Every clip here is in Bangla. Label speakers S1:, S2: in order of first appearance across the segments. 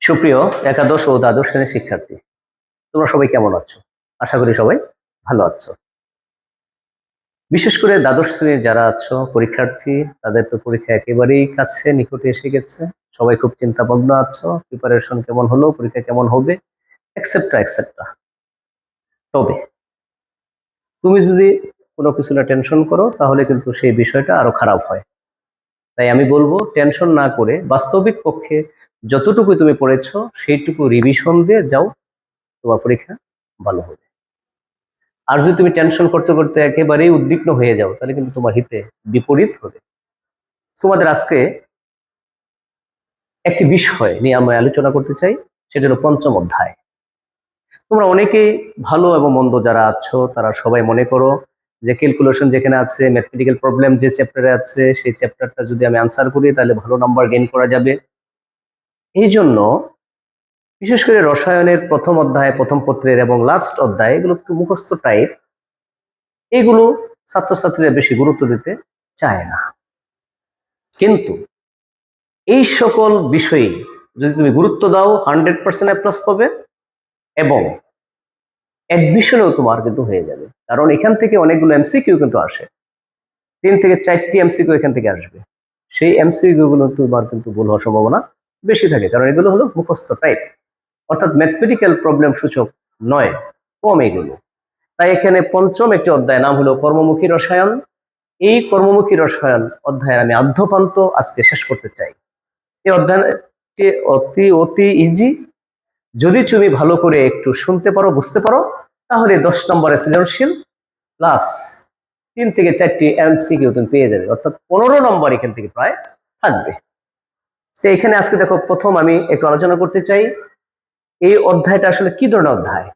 S1: সুপ্রিয় একাদশ ও দ্বাদশ শ্রেণীর শিক্ষার্থী, তোমরা সবাই কেমন আছো? আশা করি সবাই ভালো আছো। বিশেষ করে দ্বাদশ শ্রেণীর যারা আছো পরীক্ষার্থী, তাদের তো পরীক্ষা একেবারেই কাছে নিকটে এসে গেছে। সবাই খুব চিন্তামগ্ন আছো, প্রিপারেশন কেমন হলো, পরীক্ষা কেমন হবে, এক্সেট্রা এক্সেট্রা। তবে তুমি যদি কোনো কিছু না টেনশন করো, তাহলে কিন্তু সেই বিষয়টা আরো খারাপ হয়। তাই আমি বলবো, টেনশন না করে বাস্তবিক পক্ষে যতটুকু তুমি পড়েছো সেইটুকু রিভিশন দিয়ে যাও, তোমার পরীক্ষা ভালো হবে। আর যদি তুমি টেনশন করতে করতে একেবারেই উদ্বিগ্ন হয়ে যাও, তাহলে কিন্তু তোমার হিতে বিপরীত হবে। তোমাদের আজকে একটি বিষয় নিয়ে আমি আলোচনা করতে চাই, সেটা হলো পঞ্চম অধ্যায়। তোমরা অনেকেই ভালো এবং মন্দ যারা আছো, তারা সবাই মনে করো যে ক্যালকুলেশন যেখানে আছে, ম্যাথমেটিক্যাল প্রবলেম যে চ্যাপ্টারে আছে, সেই চ্যাপ্টারটা যদি আমি আনসার করি তাহলে ভালো নাম্বার গেইন করা যাবে। এই জন্য বিশেষ করে রসায়নের প্রথম অধ্যায়, প্রথম পত্রের এবং লাস্ট অধ্যায়, এগুলো একটু মুখস্থ টাইপ, এগুলো ছাত্রছাত্রীরা বেশি গুরুত্ব দিতে চায় না। কিন্তু এই সকল বিষয়ে যদি তুমি গুরুত্ব দাও, 100% প্লাস পাবে এবং অ্যাডমিশনেও তোমার কিন্তু হয়ে যাবে। কারণ এখান থেকে অনেকগুলো এমসিকিউ কিন্তু আসে, 3 থেকে 4টি এমসিকিউ এখান থেকে আসবে। সেই এমসিকিউ গুলো তোমার কিন্তু ভুল হওয়ার সম্ভাবনা বেশি থাকে, কারণ এগুলো হলো মুখস্থ টাইপ, অর্থাৎ ম্যাথমেটিক্যাল প্রবলেম সূচক নয়, কম এগুলো। তাই এখানে পঞ্চম একটি অধ্যায়, নাম হলো কর্মমুখী রসায়ন। এই কর্মমুখী রসায়ন অধ্যায় আমি আদ্যপান্ত আজকে শেষ করতে চাই। এই অধ্যায়টি অতি অতি ইজি। যদি তুমি ভালো করে একটু শুনতে পারো, বুঝতে পারো, তাহলে 10 নম্বরের সৃজনশীল প্লাস 3 থেকে 4টি এমসিকিউ তুমি পেয়ে যাবে, অর্থাৎ 15 নম্বর এখান থেকে প্রায় থাকবে। তো এখানে আজকে দেখো, প্রথম আমি একটু আলোচনা করতে চাই এই অধ্যায়টা আসলে কি ধরনের অধ্যায়।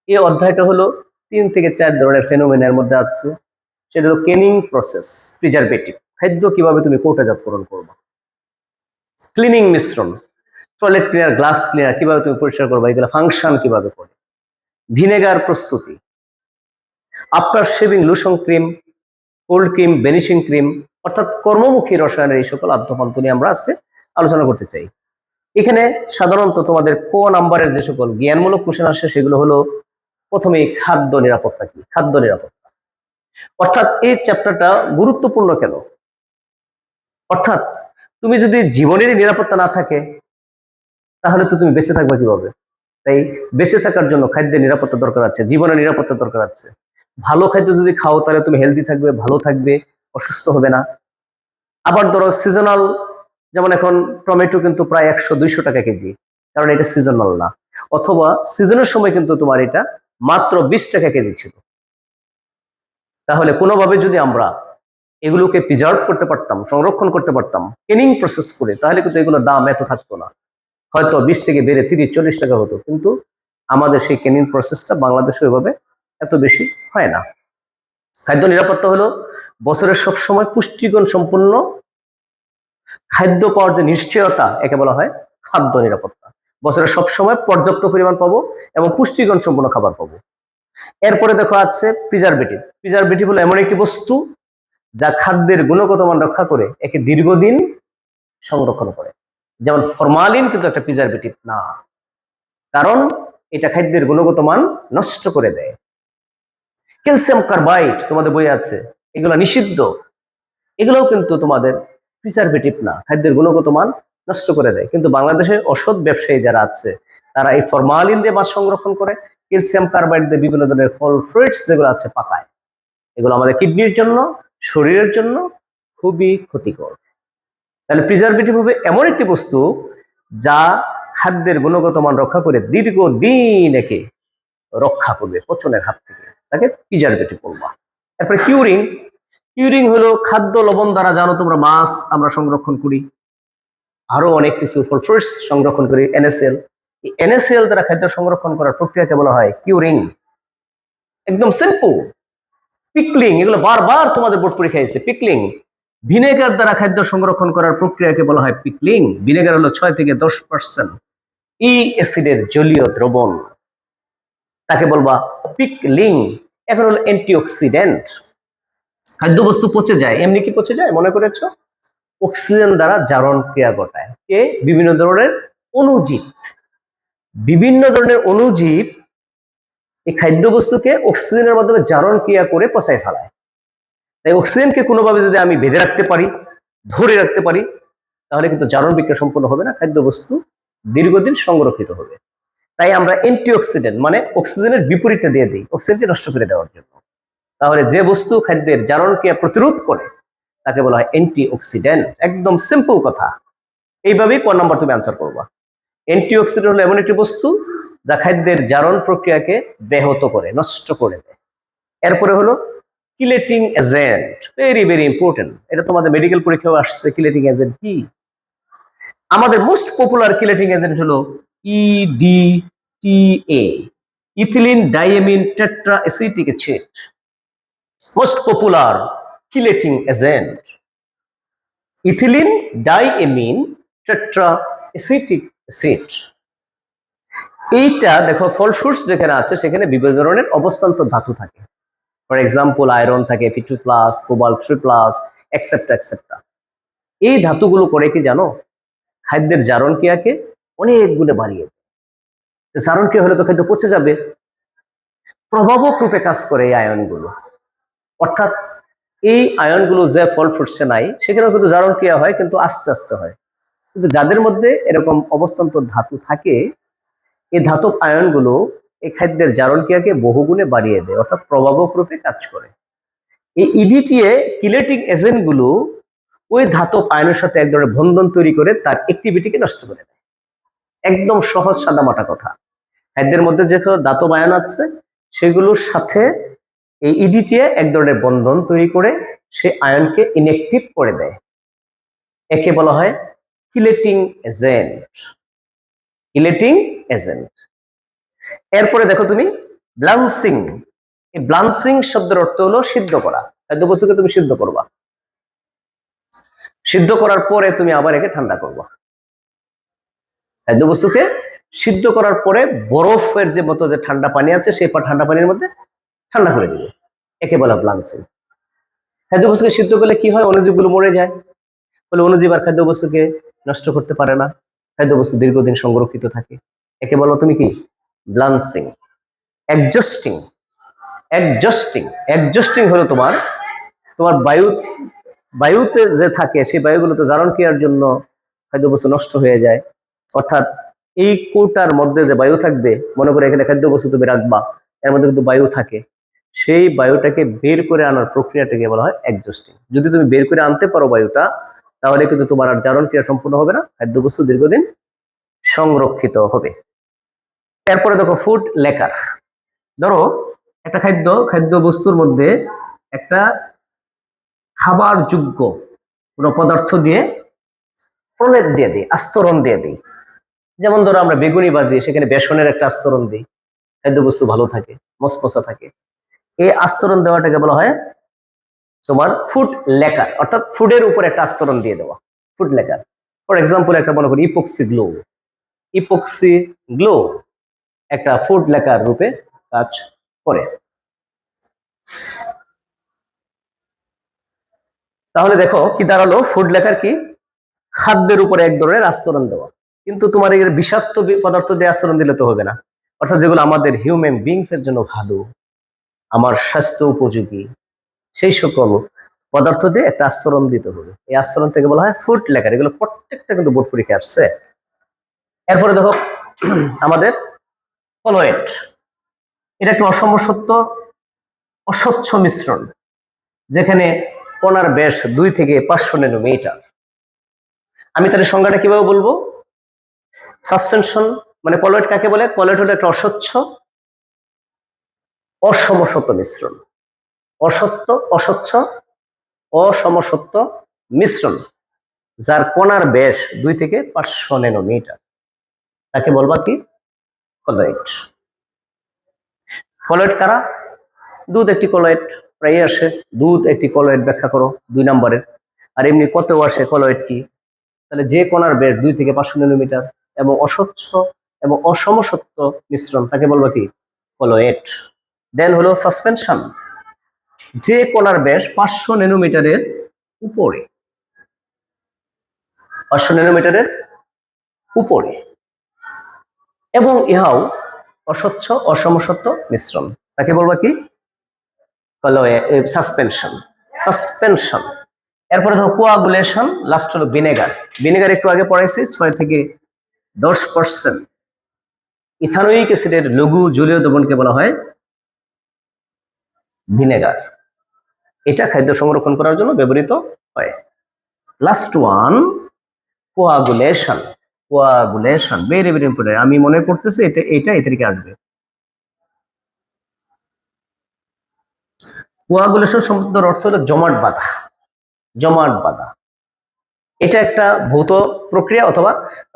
S1: এই অধ্যায়টা হলো 3 থেকে 4 ধরনের ফেনোমেনার মধ্যে আছে। সেটা হলো কেনিং প্রসেস, প্রিজারভেটিভ, খাদ্য কিভাবে তুমি কৌটাজাতকরণ করবে, ক্লিনিং মিশ্রণ, টয়লেট ক্লিনার, গ্লাস ক্লিনার কিভাবে তুমি পরিষ্কার করবে, এগুলো ফাংশন কিভাবে করে, ভিনেগার প্রস্তুতি, after shaving lotion cream, cold cream, vanishing cream, অর্থাৎ কর্মমুখী রসায়নের এই সকল আদ্যপান্ত নিয়ে আমরা আজকে আলোচনা করতে চাই। এখানে সাধারণত তোমাদের নাম্বারের যে সকল জ্ঞানমূলক কোশ্চেন আসে, সেগুলো হলো প্রথমেই খাদ্য নিরাপত্তা কি, খাদ্য নিরাপত্তা, অর্থাৎ এই চ্যাপ্টারটা গুরুত্বপূর্ণ কেন, অর্থাৎ তুমি যদি জীবনের নিরাপত্তা না থাকে, তাহলে তো তুমি বেঁচে থাকবে কিভাবে। তাই বেঁচে থাকার জন্য খাদ্যের নিরাপত্তা দরকার আছে, জীবনের নিরাপত্তা দরকার আছে। ভালো খাদ্য যদি খাও, তাহলে তুমি হেলদি থাকবে, ভালো থাকবে, অসুস্থ হবে না। আবার ধরো সিজনাল, যেমন এখন টমেটো কিন্তু প্রায় 100-200 টাকা কেজি, কারণ এটা সিজনাল না। অথবা সিজনের সময় কিন্তু তোমার এটা মাত্র 20 টাকা কেজি ছিল। তাহলে কোনোভাবে যদি আমরা এগুলোকে প্রিজার্ভ করতে পারতাম, সংরক্ষণ করতে পারতাম কেনিং প্রসেস করে, তাহলে কিন্তু এগুলোর দাম এত থাকতো না, হয়তো 20 থেকে বেড়ে 30-40 টাকা হতো। কিন্তু আমাদের সেই কেনিং প্রসেসটা বাংলাদেশে ওইভাবে এত বেশি হয় না। খাদ্য নিরাপত্তা হলো বছরের সবসময় পুষ্টিগুণ সম্পূর্ণ খাদ্য পাওয়ার যে নিশ্চয়তা, একে বলা হয় খাদ্য নিরাপত্তা। বছরের সবসময় পর্যাপ্ত পরিমাণ পাবো এবং পুষ্টিগুণ সম্পূর্ণ খাবার পাবো। এরপরে দেখো আছে প্রিজারভেটিভ। প্রিজারভেটিভ হলো এমন একটি বস্তু যা খাদ্যের গুণগত মান রক্ষা করে একে দীর্ঘদিন সংরক্ষণ করে। যেমন ফরমালিন কিন্তু একটা প্রিজারভেটিভ না, কারণ এটা খাদ্যের গুণগত মান নষ্ট করে দেয়। ক্যালসিয়াম কার্বাইড তোমাদের বই আছে, এগুলো নিষিদ্ধ, এগুলোও কিন্তু তোমাদের প্রিজারভেটিভ না, খাদ্যের গুণগত মান নষ্ট করে দেয়। কিন্তু বাংলাদেশের অসৎ ব্যবসায়ী যারা আছে, তারা এই ফরমালিন দিয়ে মাছ সংরক্ষণ করে, ক্যালসিয়াম কার্বাইড দিয়ে বিভিন্ন ধরনের ফল ফ্রুটস যেগুলো আছে পাকায়। এগুলো আমাদের কিডনির জন্য, শরীরের জন্য খুবই ক্ষতিকর। তাহলে প্রিজারভেটিভ হবে এমন একটি বস্তু যা খাদ্যের গুণগত মান রক্ষা করে দীর্ঘদিন একে রক্ষা করবে পচনের হাত থেকে, তাকে প্রিজারভেটিভ বলবা। তারপরে কিউরিং। কিউরিং হলো খাদ্য লবণ দ্বারা, জানো তোমরা, মাছ আমরা সংরক্ষণ করি, আরো অনেক কিছু ফল ফ্রুটস সংরক্ষণ করি, এনএসএল। এই এনএসএল দ্বারা খাদ্য সংরক্ষণ করার প্রক্রিয়াকে বলা হয় কিউরিং। একদম সিম্পল। পিকলিং, এগুলো বারবার তোমাদের বোর্ড পরীক্ষায় এসেছে, পিকলিং। ভিনেগার দ্বারা খাদ্য সংরক্ষণ করার প্রক্রিয়াকে বলা হয় পিকলিং। ভিনেগার হলো 6 থেকে 10% ই অ্যাসিডের জলীয় দ্রবণ, তাকে বলবা পিকলিং। এখন হলো অ্যান্টিঅক্সিডেন্ট। খাদ্যবস্তু পচে যায়, এমনি কি পচে যায় মনে করেছো? অক্সিজেন দ্বারা জারণ ক্রিয়া ঘটায় কে? বিভিন্ন ধরনের অণুজীব। বিভিন্ন ধরনের অণুজীব এই খাদ্যবস্তুকে অক্সিজেনের মাধ্যমে জারণ ক্রিয়া করে পচায় ফেলায়। তাই অক্সিজেনকে কোনোভাবে যদি আমি বেঁধে রাখতে পারি, ধরে রাখতে পারি, তাহলে কিন্তু জারণ বিক্রিয়া সম্পূর্ণ হবে না, খাদ্যবস্তু দীর্ঘদিন সংরক্ষিত হবে। তাই আমরা অ্যান্টিঅক্সিডেন্ট মানে অক্সিজেনের বিপরীতটা দিয়ে দিই অক্সিজেনকে নষ্ট করে দেওয়ার জন্য। তাহলে যে বস্তু খাদ্যের জারণ ক্রিয়া প্রতিরোধ করে তাকে বলা হয় অ্যান্টিঅক্সিডেন্ট। একদম সিম্পল কথা, এইভাবেই ক নাম্বার তুমি আনসার করবা। অ্যান্টিঅক্সিডেন্ট হলো এমন একটি বস্তু যা খাদ্যের জারণ প্রক্রিয়াকে ব্যাহত করে, নষ্ট করে দেয়। এরপরে হলো chelating agent, very very important. এটা তোমাদের মেডিকেল পরীক্ষাও আসছে। কিলেটিং এজেন্ট কি? আমাদের মোস্ট পপুলার কিলেটিং এজেন্ট হলো EDTA, ethylene diamine tetra acetic acid, most popular chelating agent ethylene diamine tetra acetic acid. এইটা দেখো ফল সোর্স যেখানে আছে সেখানে বিভিন্ন ধরনের অবস্থান্তর ধাতু থাকে। ফর এক্সাম্পল আয়রন থাকে, Fe2+, কোবাল্ট 3+, এক্সেট্রা এক্সেট্রা। এই ধাতুগুলো করে কি জানো? খাদ্যের জারণ ক্রিয়াকে অনেক গুণে বাড়িয়ে দেয়। জারণ ক্রিয়া হলে তো খাদ্য পচে যাবে। প্রভাবক রূপে কাজ করে এই আয়নগুলো, অর্থাৎ এই আয়নগুলো যে ফল ফ্রুটসে নাই সেখানেও কিন্তু জারণ ক্রিয়া হয়, কিন্তু আস্তে আস্তে হয়। কিন্তু যাদের মধ্যে এরকম অবস্থান্তর ধাতু থাকে, এই ধাতব আয়নগুলো এই খাদ্যের জারণ ক্রিয়াকে বহুগুণে বাড়িয়ে দেয়, অর্থাৎ প্রভাবক রূপে কাজ করে। এই ইডিটিএ কিলেটিং এজেন্ট গুলো ওই ধাতব আয়নের সাথে এক ধরনের বন্ধন তৈরি করে তার অ্যাক্টিভিটিকে নষ্ট করে দেয়। একদম সহজ সাদামাটা কথা। খাদ্যের মধ্যে যে ধাতব আয়ন আছে সেগুলোর সাথে এই ইডিটিএ এক ধরনের বন্ধন তৈরি করে সেই আয়নকে ইনঅ্যাক্টিভ করে দেয়। একে বলা হয় কিলেটিং এজেন্ট। Chelating agent. এরপরে দেখো তুমি ব্লান্সিং। এই ব্লান্সিং শব্দের অর্থ হলো সিদ্ধ করা। খাদ্যবস্তুকে তুমি সিদ্ধ করবা, সিদ্ধ করার পরে তুমি আবার একে ঠান্ডা করবা। খাদ্যবস্তুকে সিদ্ধ করার পরে বরফের যে মতো যে ঠান্ডা পানি আছে সেই ঠান্ডা পানির মধ্যে ঠান্ডা করে দিবে, একে বলা ব্লান্সিং। খাদ্যবস্তুকে সিদ্ধ করলে কি হয়? অণুজীবগুলো মরে যায়। ফলে অণুজীব আর খাদ্যবস্তুকে নষ্ট করতে পারে না, খাদ্যবস্তু দীর্ঘদিন সংরক্ষিত থাকে। একে বলো তুমি কি? ব্লান্সিং। অ্যাডজাস্টিং। অ্যাডজাস্টিং অ্যাডজাস্টিং হলো তোমার তোমার বায়ুতে যে থাকে সেই বায়ুগুলোতে জারণ ক্রিয়ার জন্য খাদ্যবস্তু নষ্ট হয়ে যায়। অর্থাৎ এই কৌটার মধ্যে যে বায়ু থাকবে, মনে করে এখানে খাদ্যবস্তু তুমি রাখবা, এর মধ্যে কিন্তু বায়ু থাকে, সেই বায়ুটাকে বের করে আনার প্রক্রিয়াটাকে বলা হয় অ্যাডজাস্টিং। যদি তুমি বের করে আনতে পারো বায়ুটা, তাহলে কিন্তু তোমার আর জারণ ক্রিয়া সম্পূর্ণ হবে না, খাদ্যবস্তু দীর্ঘদিন সংরক্ষিত হবে। এরপরে দেখো ফুড লেকার। ধরো একটা খাদ্যবস্তুর মধ্যে একটা খাবার যোগ্য কোনো পদার্থ দিয়ে প্রলেপ দিয়ে দিই, আস্তরণ দিয়ে দিই। যেমন ধরো আমরা বেগুনি ভাজি, সেখানে বেসনের একটা আস্তরণ দিই, খাদ্যবস্তু ভালো থাকে, মসমসা থাকে। এই আস্তরণ দেওয়াটাকে বলা হয় তোমার ফুড লেকার, অর্থাৎ ফুডের উপর একটা আস্তরণ দিয়ে দেওয়া, ফুড লেকার। ফর এক্সাম্পল একটা মনে করি ইপক্সি গ্লো। ইপক্সি গ্লো একটা ফুড লেকার রূপে কাজ করে। তাহলে দেখো কি দাঁড়ালো? ফুড লেকার কি? খাদ্যের উপরে এক ধরনের আস্তরণ দেওয়া। কিন্তু তোমার এই বিষাক্ত পদার্থ দিয়ে আস্তরণ দিলে তো হবে না, অর্থাৎ যেগুলো আমাদের হিউম্যান বিংস এর জন্য ভালো, আমার স্বাস্থ্য উপযোগী, সেই সকল পদার্থ দিয়ে একটা আস্তরণ দিতে হবে। এই আস্তরণ থেকে বলা হয় ফুড লেকার। এগুলো প্রত্যেকটা কিন্তু বোর্ড পরীক্ষায় আসছে। এরপরে দেখো আমাদের কলয়েড। এটা একটা অসমসত্ব অস্বচ্ছ মিশ্রণ, যেখানে কণার ব্যাস 2 থেকে 500 ন্যানোমিটার। আমি তাহলে সংজ্ঞাটা কিভাবে বলবো? সাসপেনশন মানে কলয়েড কাকে বলে? কলয়েড হলো একটা অসমসত্ব মিশ্রণ। অসমসত্ব মিশ্রণ যার কণার ব্যাস 2 থেকে 500 ন্যানোমিটার, তাকে বলবা কি? কলয়েড। কলয়েড কারা? দুধ একটি কলয়েড, প্রায় আসে। দুধ একটি কলয়েড, ব্যাখ্যা করো 2 নম্বরের। আর এমনি কত আসে কলয়েড কি? তাহলে যে কণার ব্যাস 2 থেকে 500 ন্যানোমিটার এবং অস্বচ্ছ এবং অসমসত্ব মিশ্রণ, তাকে বলবা কি? কলয়েড। দেন হলো সাসপেনশন। যে কণার ব্যাস 500 ন্যানোমিটারের উপরে, 500 ন্যানোমিটারের উপরে, এবং ইহাও অস্বচ্ছ অসমসত্ব মিশ্রণ। তাকে বলবা কি? সাসপেনশন। সাসপেনশন। এরপরে ধরো কোয়াগুলেশন, লাস্ট হলো ভিনেগার। ভিনেগার একটু আগে পড়াইছি, 6 থেকে 10% ইথানোয়িক অ্যাসিডের লঘু জলীয় দ্রবণকে বলা হয় ভিনেগার। এটা খাদ্য সংরক্ষণ করার জন্য ব্যবহৃত হয়। Last one, coagulation. Coagulation very very important. আমি মনে করতেছি এটা এ থেকে আসবে। কোয়াগুলেশন শব্দের অর্থ হলো জমাট বাঁধা। জমাট বাঁধা। এটা একটা ভৌত প্রক্রিয়া অথবা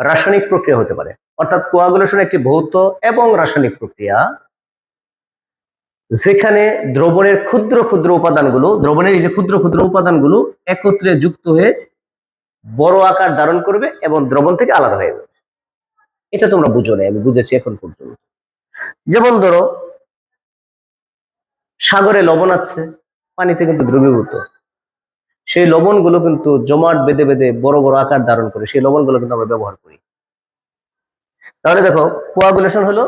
S1: রাসায়নিক প্রক্রিয়া হতে পারে। অর্থাৎ কোয়াগুলেশন একটি ভৌত এবং রাসায়নিক প্রক্রিয়া, যেখানে দ্রবণের ক্ষুদ্র ক্ষুদ্র উপাদানগুলো, দ্রবণের এই যে ক্ষুদ্র ক্ষুদ্র উপাদানগুলো একত্রে যুক্ত হয়ে বড় আকার ধারণ করবে এবং দ্রবণ থেকে আলাদা হয়ে যাবে। এটা তোমরা বুঝো না, আমি বুঝেছি এখন পর্যন্ত। যেমন ধরো সাগরে লবণ আছে, পানিতে কিন্তু দ্রবীভূত। সেই লবণগুলো কিন্তু জমাট বেঁধে বেঁধে বড় বড় আকার ধারণ করে, সেই লবণগুলো কিন্তু আমরা ব্যবহার করি। তাহলে দেখো, কোয়াগুলেশন হলো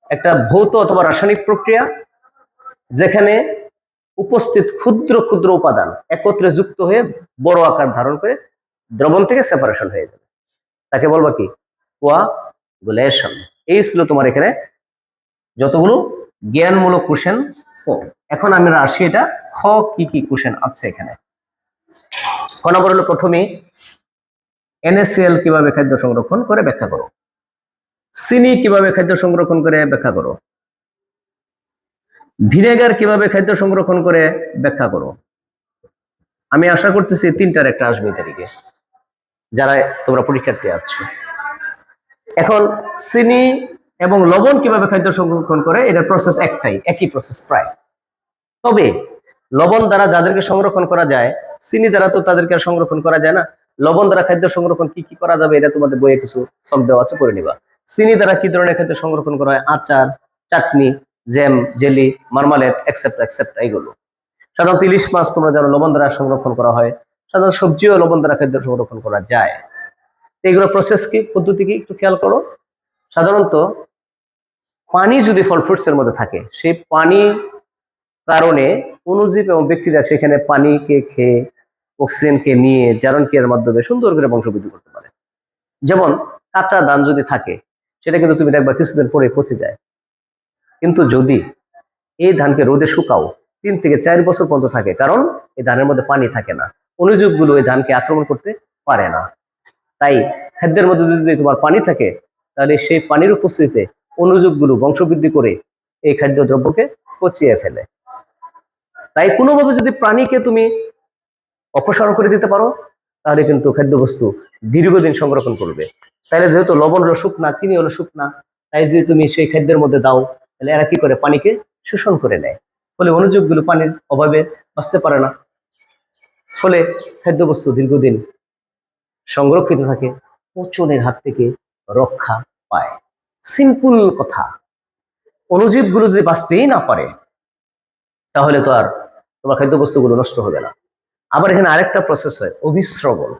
S1: একটা ভৌত অথবা রাসায়নিক প্রক্রিয়া, যেখানে উপস্থিত ক্ষুদ্র ক্ষুদ্র উপাদান একত্রে যুক্ত হয়ে বড় আকার ধারণ করে দ্রবণ থেকে সেপারেশন হয়ে যাবে। তাকে বলবা কি? কোয়াগুলেশন। এই ছিল তোমার এখানে যতগুলো জ্ঞানমূলক কোশ্চেন। এখন আমরা আসি এটা খ কি কি কোশ্চেন আছে এখানে। ক নম্বর হলো, প্রথমে NaCl কিভাবে খাদ্য সংরক্ষণ করে ব্যাখ্যা করো। চিনি কিভাবে খাদ্য সংরক্ষণ করে ব্যাখ্যা করো। ভিনেগার কিভাবে খাদ্য সংরক্ষণ করে ব্যাখ্যা করো। আমি আশা করতেছি তিনটার একটা আসবে তারিখে, যারা তোমরা পরীক্ষার্থী আছো। এখন চিনি এবং লবণ কিভাবে খাদ্য সংরক্ষণ করে, এটার প্রসেস একটাই, একই প্রসেস প্রায়। তবে লবণ দ্বারা যাদেরকে সংরক্ষণ করা যায়, চিনি দ্বারা তো তাদেরকে সংরক্ষণ করা যায় না। লবণ দ্বারা খাদ্য সংরক্ষণ কি কি করা যাবে, এটা তোমাদের বইয়ে কিছু সব দেওয়া আছে, করে নিবা। চিনি দ্বারা কি ধরনের খাদ্য সংরক্ষণ করা হয়? আচার, চাটনি, জ্যাম, জেলি, মার্মালেড, এক্সেপ্ট্রা এক্সেপ্ট্রা, এইগুলো। সাধারণত ইলিশ মাছ তোমরা জানো লবণ দ্বারা সংরক্ষণ করা হয়। সাধারণত সবজিও লবণ দ্বারা খাদ্য সংরক্ষণ করা যায়। এইগুলো প্রসেস কি, পদ্ধতি কি, একটু খেয়াল করো। সাধারণত পানি যদি ফল ফ্রুটস এর মধ্যে থাকে, সেই পানি কারণে অণুজীব এবং ব্যাকটেরিয়া সেখানে পানিকে খেয়ে অক্সিজেনকে নিয়ে জারণ ক্রিয়ার মাধ্যমে সুন্দর করে বংশবৃদ্ধি করতে পারে। যেমন কাঁচা ধান যদি থাকে, সেটা কিন্তু তুমি দেখবা কিছুদিন পরে পচে যায়। কিন্তু যদি এই ধানকে রোদে শুকাও, 3 থেকে 4 বছর পর্যন্ত থাকে, কারণ এই ধানের মধ্যে পানি থাকে না, অণুজীবগুলো এই ধানকে আক্রমণ করতে পারে না। তাই খাদ্যের মধ্যে যদি তোমার পানি থাকে, তাহলে সেই পানির উপস্থিতিতে অণুজীবগুলো বংশবৃদ্ধি করে এই খাদ্য দ্রব্যকে পচিয়ে ফেলে। তাই কোনোভাবে যদি প্রাণীকে তুমি অপসারণ করে দিতে পারো, তাহলে কিন্তু খাদ্যবস্তু দীর্ঘদিন সংরক্ষণ করবে। তাহলে যেহেতু লবণ হলো শুকনা, চিনি হলো শুকনা, তাই যদি তুমি সেই খাদ্যের মধ্যে দাও, তাহলে এরা কি করে? পানিকে শোষণ করে নেয়। ফলে অণুজীবগুলো পানির অভাবে বাঁচতে পারে না। ফলে খাদ্যবস্তু দীর্ঘদিন সংরক্ষিত থাকে, পচনের হাত থেকে রক্ষা পায়। সিম্পল কথা। অণুজীবগুলো যদি বাঁচতেই না পারে, তাহলে তো আর তোমার খাদ্যবস্তুগুলো নষ্ট হবে না। আবার এখানে আরেকটা প্রসেস হয়, অভিস্রবণ।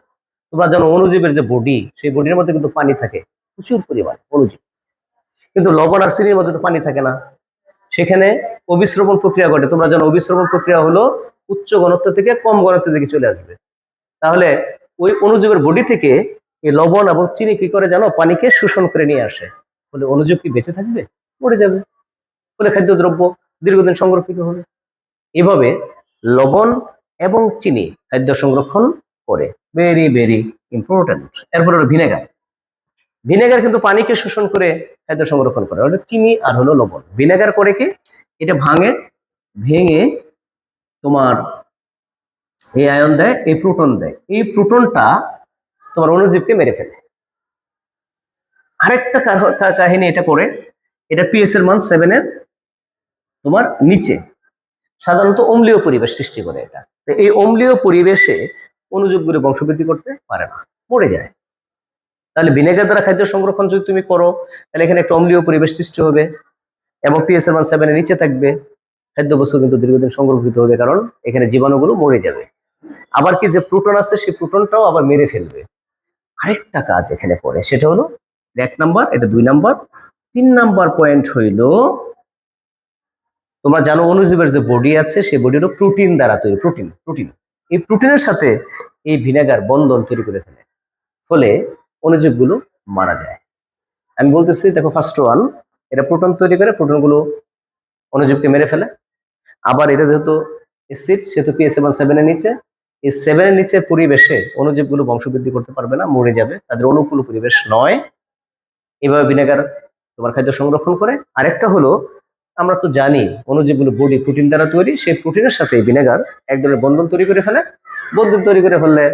S1: তোমরা জানো অণুজীবের যে বডি, সেই বডির মধ্যে কিন্তু পানি থাকে প্রচুর পরিমাণ অণুজীব, কিন্তু লবণ আর চিনির মধ্যে তো পানি থাকে না। সেখানে অভিস্রবণ প্রক্রিয়া ঘটে। তোমরা জানো অভিস্রবণ প্রক্রিয়া হলো উচ্চ ঘনত্ব থেকে কম ঘনত্বের দিকে চলে আসবে। তাহলে ওই অণুজীবের বডি থেকে এই লবণ এবং চিনি কি করে জানো? পানিকে শোষণ করে নিয়ে আসে। ফলে অণুজীব কি বেঁচে থাকবে? মরে যাবে। ফলে খাদ্যদ্রব্য দীর্ঘদিন সংরক্ষিত হবে। এভাবে লবণ এবং চিনি খাদ্য সংরক্ষণ করে। Very very important. এরপর হলো ভিনেগার। ভিনেগার কিন্তু পানিকে শোষণ করে খাদ্য সংরক্ষণ করে। ওটা চিনি আর হলো লবণ। ভিনেগার করে কি? এটা ভেঙে তোমার এই আয়ন দেয়, এই প্রোটন দেয়। এই প্রোটনটা তোমার অণুজীবকে মেরে ফেলে। আরেকটা কাহিনী এটা করে, এটা পিএস এর মান 7 এর তোমার নিচে, সাধারণত অম্লীয় পরিবেশ সৃষ্টি করে এটা। তো এই অম্লীয় পরিবেশে অণুজীবগুলো বংশবৃদ্ধি করতে পারে না, মরে যায়। তাহলে ভিনেগার দ্বারা খাদ্য সংরক্ষণ যদি তুমি করো, তাহলে এখানে একটা অম্লীয় পরিবেশ সৃষ্টি হবে এবং পিএস এর মান 7 এর নিচে থাকবে। খাদ্যবস্তু কিন্তু দীর্ঘদিন সংরক্ষিত হবে, কারণ এখানে জীবাণুগুলো মরে যাবে। আবার কি, যে প্রোটন আছে সেই প্রোটনটাও আবার মেরে ফেলবে। আরেকটা কাজ এখানে করে, সেটা হলো এক নাম্বার, এটা 2 নাম্বার। 3 নাম্বার পয়েন্ট হইল, তোমরা জানো অণুজীবের যে বডি আছে সেই বডি হলো প্রোটিন দ্বারা তৈরি। প্রোটিন এই প্রোটিনের সাথে এই ভিনেগার বন্ধন তৈরি করে ফেলে, ফলে অণুজীবগুলো মারা যায়। আমি বলতেছি দেখো, ফার্স্ট ওয়ান, এটা প্রোটন তৈরি করে, প্রোটনগুলো অণুজীবকে মেরে ফেলে। আবার এটা যেহেতু অ্যাসিড, সেহেতু pH-7 এর নিচে, এই 7 এর নিচে পরিবেশে অণুজীবগুলো বংশবৃদ্ধি করতে পারবে না, মরে যাবে, তাদের অনুকূল পরিবেশ নয়। এভাবে ভিনেগার তোমার খাদ্য সংরক্ষণ করে। আরেকটা হলো, আমরা তো জানি অণুজীবগুলো বডি প্রোটিন দ্বারা তৈরি, সেই প্রোটিনের সাথে ভিনেগার এক ধরনের বন্ধন তৈরি করে ফেলে। বন্ধন তৈরি করে ফেললে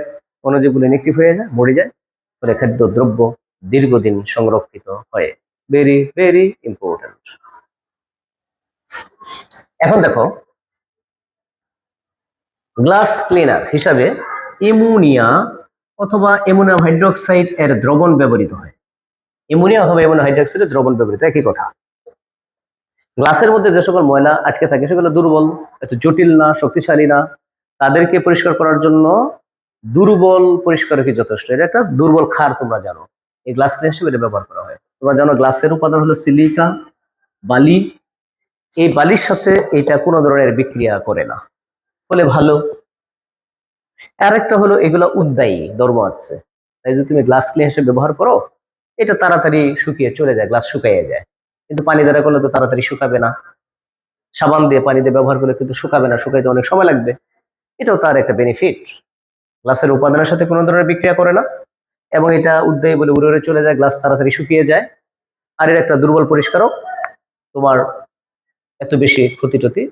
S1: অণুজীবগুলো ইনঅ্যাক্টিভ হয়ে যায়, মরে যায়, ফলে খাদ্য দ্রব্য দীর্ঘদিন সংরক্ষিত হয়। Very very important. এখন দেখো, গ্লাস ক্লিনার হিসাবে অ্যামোনিয়া অথবা অ্যামোনিয়াম হাইড্রোক্সাইড এর দ্রবণ ব্যবহৃত হয়। অ্যামোনিয়া অথবা অ্যামোনিয়াম হাইড্রোক্সাইডের দ্রবণ ব্যবহৃত, একই কথা। গ্লাসের মধ্যে যে সকল ময়লা আটকে থাকে সেগুলো দুর্বল, এত জটিল না, শক্তিশালী না, তাদেরকে পরিষ্কার করার জন্য দুর্বল পরিষ্কারকই যথেষ্ট। এটা একটা দুর্বল ক্ষার, তোমরা জানো, এই গ্লাস ক্লিনার হিসেবে এটা ব্যবহার করা হয়। তোমরা জানো গ্লাসের উপাদান হলো সিলিকা, বালি। এই বালির সাথে এটা কোনো ধরনের বিক্রিয়া করে না, ফলে ভালো। আরেকটা হলো, এগুলো উদ্দায়ী ধর্ম আছে, তাই যদি তুমি গ্লাস ক্লিনার হিসেবে ব্যবহার করো, এটা তাড়াতাড়ি শুকিয়ে চলে যায়, গ্লাস শুকাইয়ে যায়। কিন্তু পানি দ্বারা করলে তো তাড়াতাড়ি শুকাবে না, সাবান দিয়ে পানি দিয়ে ব্যবহার করলে কিন্তু শুকাবে না, শুকাইতে অনেক সময় লাগবে। এটাও তার একটা বেনিফিট। গ্লাসের উপাদানের সাথে কোনো ধরনের বিক্রিয়া করে না, এবং এটা উদ্দায়ী বলে উড়ে উড়ে চলে যায়, গ্লাস তাড়াতাড়ি শুকিয়ে যায়। আর এর একটা দুর্বল পরিষ্কারক, তোমার এত বেশি ক্ষতি টতি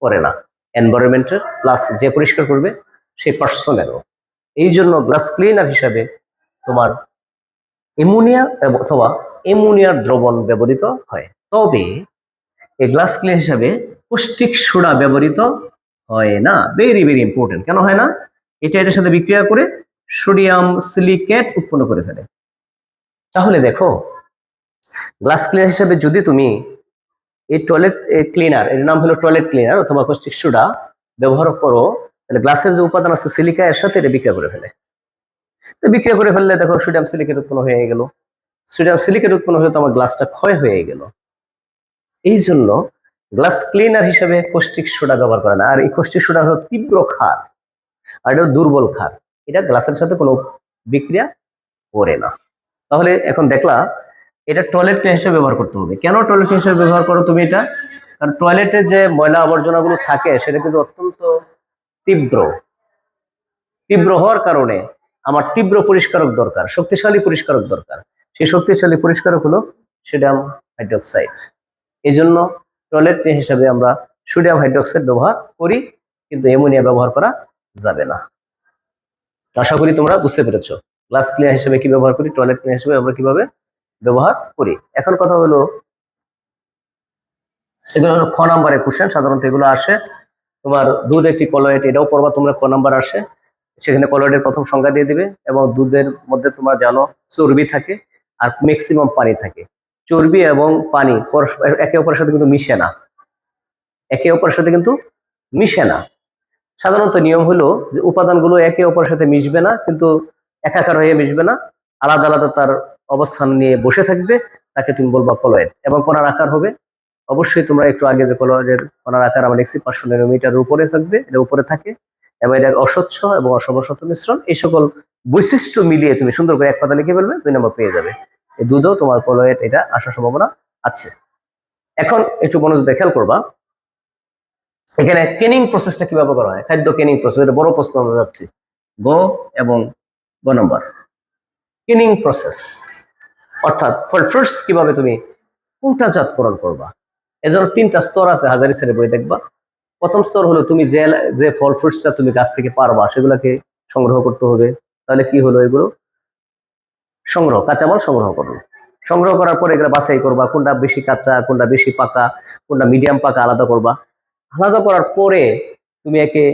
S1: করে না এনভায়রনমেন্টের, প্লাস যে পরিষ্কার করবে সেই পার্সনেরও। এই জন্য গ্লাস ক্লিনার হিসাবে তোমার অ্যামোনিয়া অথবা অ্যামোনিয়ার দ্রবণ ব্যবহৃত হয়। তবে এই গ্লাস ক্লিনার হিসাবে কস্টিক সোডা ব্যবহৃত হয় না। Very very important. কেন হয় না? এটা এটার সাথে বিক্রিয়া করে সোডিয়াম সিলিকেট উৎপন্ন করে ফেলে। তাহলে দেখো, গ্লাস ক্লিনার হিসাবে যদি তুমি এই টয়লেট ক্লিনার, এর নাম হলো টয়লেট ক্লিনার অথবা কস্টিক সোডা ব্যবহার করো, তাহলে গ্লাসের যে উপাদান আছে সিলিকা, এর সাথে এটা বিক্রিয়া করে ফেলে। তো বিক্রিয়া করে ফেললে দেখো সোডিয়াম সিলিকেট উৎপন্ন হয়ে গেল। সোডিয়াম সিলিকেট উৎপন্ন হয়ে তো আমার গ্লাসটা ক্ষয় হয়ে গেল। এই জন্য গ্লাস ক্লিনার হিসেবে কস্টিক সোডা ব্যবহার করে না। আর এই কস্টিক সোডা হলো তীব্র ক্ষার, আর এটা দুর্বল ক্ষার, এটা গ্লাসের সাথে কোনো বিক্রিয়া করে না। তাহলে এখন দেখলা, এটা টয়লেট ক্লিনার হিসেবে ব্যবহার করতে হবে। কেন টয়লেট ক্লিনার হিসেবে ব্যবহার করো তুমি এটা? কারণ টয়লেটে যে ময়লা আবর্জনাগুলো থাকে সেটা কিন্তু অত্যন্ত তীব্র। তীব্র হওয়ার কারণে আমার তীব্র পরিষ্কারক দরকার, শক্তিশালী পরিষ্কারক দরকার। সেই শক্তিশালী পরিষ্কারক হলো সোডিয়াম হাইড্রোক্সাইড। এই জন্য টয়লেট ক্লিনার হিসাবে আমরা সোডিয়াম হাইড্রোক্সাইড ব্যবহার করি, কিন্তু অ্যামোনিয়া ব্যবহার করা যাবে না। আশা করি তোমরা বুঝতে পেরেছো গ্লাস ক্লিনার হিসেবে কি ব্যবহার করি, টয়লেট ক্লিনার হিসেবে আমরা কিভাবে ব্যবহার করি। এখন কথা হলো, এগুলো হলো খ নাম্বারের কোশ্চেন। সাধারণত এগুলো আসে তোমার দুধ একটি কলয়েড, এটাও পড়বা তোমরা, ক নাম্বার আসে। সেখানে কলয়েডের প্রথম সংজ্ঞা দিয়ে দিবে, এবং দুধের মধ্যে তোমরা জানো চর্বি থাকে আর ম্যাক্সিমাম পানি থাকে। চর্বি এবং পানি একে অপরের সাথে কিন্তু মিশে না, একে অপরের সাথে কিন্তু মিশে না। সাধারণত নিয়ম হলো যে উপাদানগুলো একে অপরের সাথে মিশবে না, কিন্তু একাকার হয়ে মিশবে না, আলাদা আলাদা তার অবস্থান নিয়ে বসে থাকবে, তাকে তুমি বলবা কলয়েড। এবং কণার আকার হবে, অবশ্যই তোমরা একটু আগে যে কলয়েডের কণার আকার আমরা দেখছি 500 ন্যানোমিটারের উপরে থাকবে, এটা উপরে থাকে, এবং এটা অস্বচ্ছ এবং অসমসত্ব মিশ্রণ। এই সকল বৈশিষ্ট্য মিলিয়ে তুমি সুন্দর করে এক পাতা লিখে ফেলবে, 2 নম্বর পেয়ে যাবে। এই দুধও তোমার কলয়েড, এটা আসার সম্ভাবনা আছে। এখন একটু মনোযোগ দিয়ে খেয়াল করবা, এখানে কেনিং প্রসেসটা কিভাবে করা হয়, খাদ্য কেনিং প্রসেস, এটা বড় প্রশ্ন আমরা যাচ্ছি। গ এবং গ নম্বর, কেনিং প্রসেস অর্থাৎ ফল ফ্রুটস কিভাবে তুমি কৌটাজাতকরণ করবা। এজন্য 3টা স্তর আছে, হাজারি স্যারের বই দেখবা। প্রথম স্তর হলো তুমি যে যে ফল ফ্রুটসটা তুমি গাছ থেকে পারবা সেগুলোকে সংগ্রহ করতে হবে। তাহলে কি হলো, এগুলো সংগ্রহ, কাঁচামাল সংগ্রহ করো। সংগ্রহ করার পরে এগুলো বাছাই করবা, কোনটা বেশি কাঁচা, কোনটা বেশি পাকা, কোনটা মিডিয়াম পাকা, আলাদা করবা। আলাদা করার পরে তুমি একে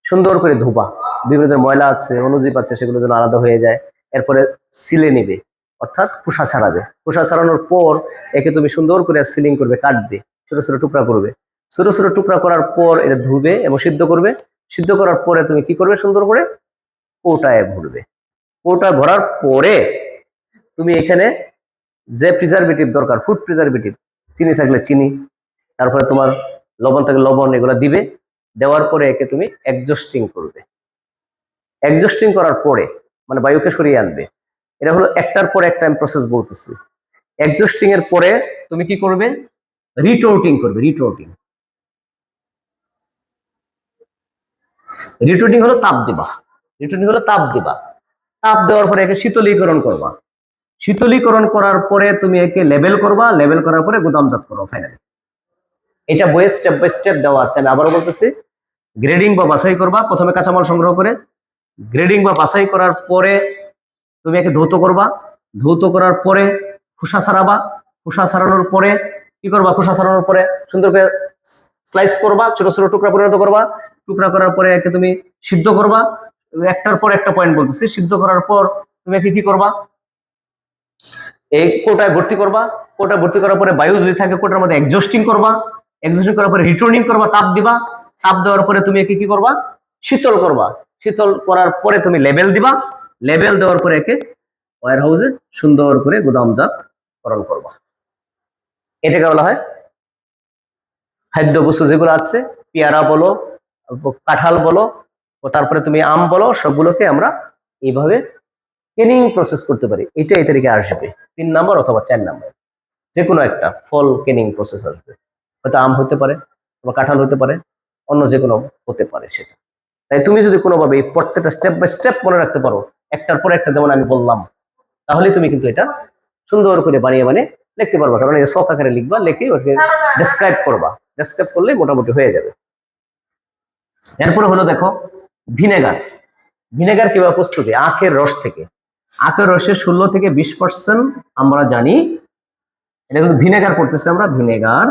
S1: সুন্দর করে ধোবা, বিভিন্ন ময়লা আছে, অণুজীব আছে, সেগুলো যেন আলাদা হয়ে যায়। এরপরে সিলে নিবে, অর্থাৎ খোসা ছাড়াবে। খোসা ছাড়ানোর পর একে তুমি সুন্দর করে সিলিং করবে, কাটবে, ছোট ছোট টুকরা করবে। ছোট ছোট টুকরা করার পর এটা ধুবে এবং সিদ্ধ করবে। সিদ্ধ করার পরে তুমি কি করবে, সুন্দর করে কৌটায় ভরবে। কৌটা ভরার পরে তুমি এখানে যে প্রিজারভেটিভ দরকার, ফুড প্রিজারভেটিভ, চিনি থাকলে চিনি, তারপরে তোমার লবণ থাকলে লবণ, এগুলো দিবে। দেওয়ার পরে একে তুমি এক্সজস্টিং করবে। এক্সজস্টিং করার পরে মানে বায়ুকে সরিয়ে আনবে। এটা হলো একটার পর একটা আমি প্রসেস বলতেছি। এক্সজস্টিং এর পরে তুমি কি করবে? রিটোর্টিং করবে। রিটোর্টিং, রিটোর্টিং হলো তাপ দিবা। রিটোর্টিং হলো তাপ দিবা। তাপ দেওয়ার পরে একে শীতলীকরণ করবা। শীতলীকরণ করার পরে তুমি একে লেবেল করবা। লেবেল করার পরে গুদামজাত করো ফাইনালি। এটা বইয়ে স্টেপ বাই স্টেপ দেওয়া আছে। আমি আবারও বলতেছি, গ্রেডিং বা বাছাই করবা প্রথমে কাঁচামাল সংগ্রহ করে। গ্রেডিং বা বাছাই করার পরে তুমি একে ধৌত করবা। ধৌত করার পরে খোসা ছাড়াবা। খোসা ছাড়ানোর পরে কি করবা? খোসা ছাড়ানোর পরে সুন্দর করে স্লাইস করবা, ছোট ছোট টুকরা পরিণত করবা। টুকরা করার পরে একে তুমি সিদ্ধ করবা। একটার পর একটা পয়েন্ট বলতেছি। সিদ্ধ করার পর তুমি একে কি করবা? এই কোটায় ভর্তি করবা। কোটা ভর্তি করার পরে বায়ু যদি থাকে কোটার মধ্যে এক্সজস্টিং করবা। এক্সজস্টিং করার পরে রিটার্নিং করবা, তাপ দিবা। তাপ দেওয়ার পরে তুমি একে কি করবা? শীতল করবা। শীতল করার পরে তুমি লেবেল দিবা। লেবেল দেওয়ার পরে একে ওয়্যার হাউসে সুন্দর করে গুদামজাতকরণ করবা। এটাকে বলা হয় খাদ্য বস্তু যেগুলো আছে, পেয়ারা বলো, কাঁঠাল বলো, তারপরে তুমি আম বলো, সবগুলোকে আমরা এইভাবে কেনিং প্রসেস করতে পারি। এটা এই তারিখে আসবে 3 নাম্বার অথবা 4 নাম্বার, যে কোনো একটা ফল কেনিং প্রসেস আসবে। হয়তো আম হতে পারে বা কাঁঠাল হতে পারে, অন্য যে কোনো হতে পারে সেটা। তাই তুমি যদি কোনোভাবে এই প্রত্যেকটা স্টেপ বাই স্টেপ মনে রাখতে পারো, একটার পর একটা যেমন আমি বললাম, তাহলে তুমি কিন্তু এটা সুন্দর করে বানিয়ে বানিয়ে লিখতে পারবা। কারণ এই শখ আকারে লিখবা, লিখে ওকে ডেসক্রাইব করবা। ডেসক্রাইব করলে মোটামুটি হয়ে যাবে। এরপরে হলো দেখো ভিনেগার। ভিনেগার কিভাবে প্রস্তুতি? আখের রস থেকে। আখের রসের 16 থেকে 20% আমরা জানি এটা কিন্তু ভিনেগার করতেছি আমরা। ভিনেগার,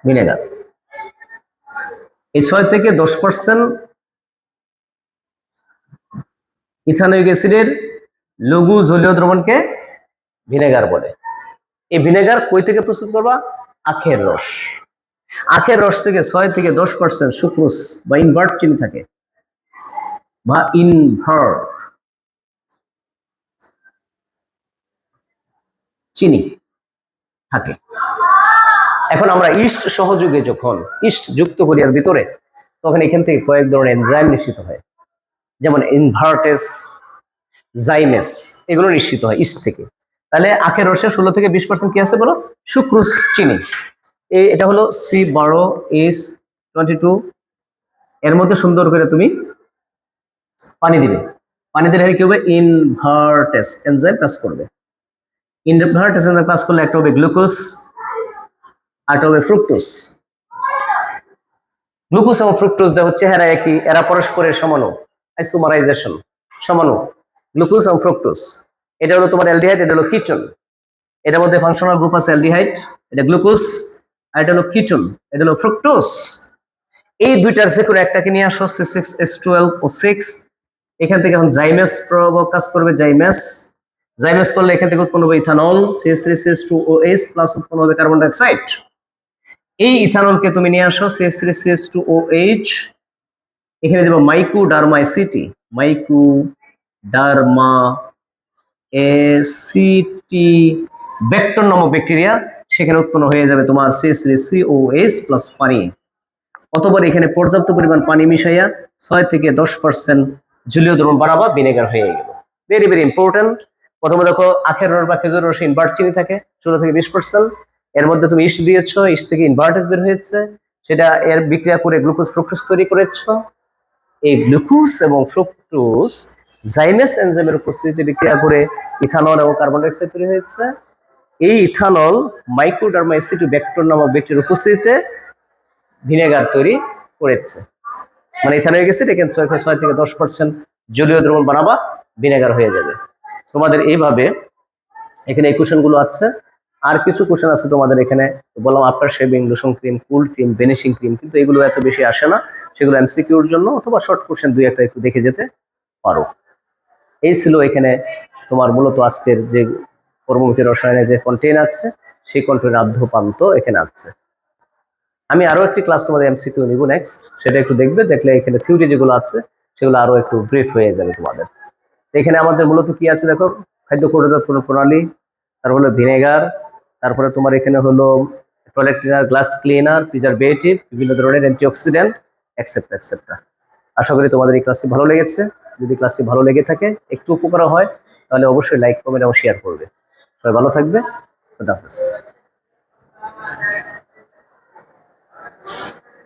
S1: ভিনেগার এই 6 থেকে 10% ইথানোয়িক অ্যাসিডের লঘু জলীয় দ্রবণকে ভিনেগার বলে। এই ভিনেগার কই থেকে প্রস্তুত করবা? আখের রস। আখের রস থেকে 6 থেকে 10% সুক্রোজ বা ইনভার্ট চিনি থাকে, বা ইনভার্ট চিনি থাকে। এখন আমরা ইস্ট সহযোগে যখন ইস্ট যুক্ত করি এর ভিতরে, তখন এখান থেকে কয়েক ধরনের এনজাইম নিশ্চিত হয়, যেমন ইনভার্টেস, জাইমেস, এগুলো নিশ্চিত হয় ইস্ট থেকে। তাহলে আখের রসে 16 থেকে 20% কি আছে বলো? সুক্রোজ চিনি। এটা হলো C12H22। এর মধ্যে সুন্দর করে তুমি পানি দিবে। পানি দিলে কি হবে? ইনভার্টেস এনজাইম কাজ করবে। ইনভার্টেস এনজাইম কাজ করলে একটা হবে গ্লুকোজ, আর একটা হবে ফ্রুক্টোজ। গ্লুকোজ এবং ফ্রুক্টোজ হচ্ছে এরা একই, এরা পরস্পরের সমাণু, আইসোমারাইজেশন, সমাণু। গ্লুকোজ এবং ফ্রুক্টোজ, এটা হলো তোমার অ্যালডিহাইড, এটা হলো কিটোন। এটার মধ্যে ফাংশনাল গ্রুপ আছে অ্যালডিহাইড, এটা গ্লুকোজ, আর এটা হলো কিটোন, এটা হলো ফ্রুক্টোজ। এই দুইটার যে কোনো একটাকে নিয়ে আসো, C6H12O6। এখান থেকে এখন জাইমেস কাজ করবে। জাইমেস, জাইমেস করলে এখান থেকে উৎপন্ন হবে ইথানল, CH3CH2OH প্লাস উৎপন্ন হবে কার্বন ডাইঅক্সাইড। এই ইথানলকে তুমি নিয়ে আসো, CH3CH2OH, এখানে দেবো মাইকোডারমাইসিটি, মাইকোডারমাইসিটি ব্যাক্টর নামক ব্যাকটেরিয়া, সেখানে উৎপন্ন হয়ে যাবে তোমার CH3COH প্লাস পানি। অথবা এখানে পর্যাপ্ত পরিমাণ পানি মিশাইয়া 6 থেকে 10% জলীয় দ্রবণ বাড়াবা, ভিনেগার হয়ে গেল। Very very important. প্রথমে দেখো আখের রস বা খেজুর রসে ইনভার্ট চিনি থাকে 16 থেকে 20%। এর মধ্যে তুমি ইস্ট দিয়েছো, ইস্ট থেকে ইনভার্টেস বের হয়েছে, সেটা এর বিক্রিয়া করে গ্লুকোজ ফ্রুক্টোজ তৈরি করেছো। এই গ্লুকোজ এবং ফ্রুক্টোজ জাইমেস এনজাইমের উপস্থিতিতে বিক্রিয়া করে ইথানল এবং কার্বন ডাইঅক্সাইড তৈরি হয়েছে। এই ইথানল মাইকোডারমাইসিটি ব্যাক্টর নামক ব্যাকটেরিয়ার উপস্থিতিতে ভিনেগার তৈরি করেছে। মানে ইথানোয়িক অ্যাসিড এখানে 6 থেকে 10% জলীয় দ্রবণ বানাবা, ভিনেগার হয়ে যাবে। তোমাদের এইভাবে এখানে এই কোশ্চেনগুলো আছে। আর কিছু কোশ্চেন আছে তোমাদের এখানে, বললাম আফটার শেভিং, লোশন ক্রিম, কুল ক্রিম, ভেনিশিং ক্রিম, কিন্তু এগুলো এত বেশি আসে না, সেগুলো এমসিকিউর জন্য অথবা শর্ট কোশ্চেন 2-1টা একটু দেখে যেতে পারো। এই ছিল এখানে তোমার মূলত আজকের যে কর্মমুখী রসায়নের যে কন্টেন্ট আছে, সেই কন্টেন্ট আদ্যপান্ত এখানে আছে। আমি আরো একটি ক্লাস তোমাদের এমসিকিউ নিব নেক্সট, সেটা একটু দেখবে, দেখলে এখানে থিওরি যেগুলো আছে সেগুলো আরো একটু ব্রিফ হয়ে যাবে তোমাদের। এখানে আমাদের মূলত কি আছে দেখো, খাদ্য প্রক্রিয়াজাতকরণ প্রণালী, তারপর হলো ভিনেগার, তারপরে তোমার এখানে হলো toilet cleaner, glass cleaner, preservative, বিভিন্ন ধরনের অ্যান্টিঅক্সিডেন্ট, এক্সেট্রা এক্সেট্রা। আশা করি তোমাদের এই ক্লাসটি ভালো লেগেছে। যদি ক্লাসটি ভালো লেগে থাকে, একটু উপকার হয়, তাহলে অবশ্যই লাইক, কমেন্ট এবং শেয়ার করবে। সবাই ভালো থাকবে। খুদা হাফেজ।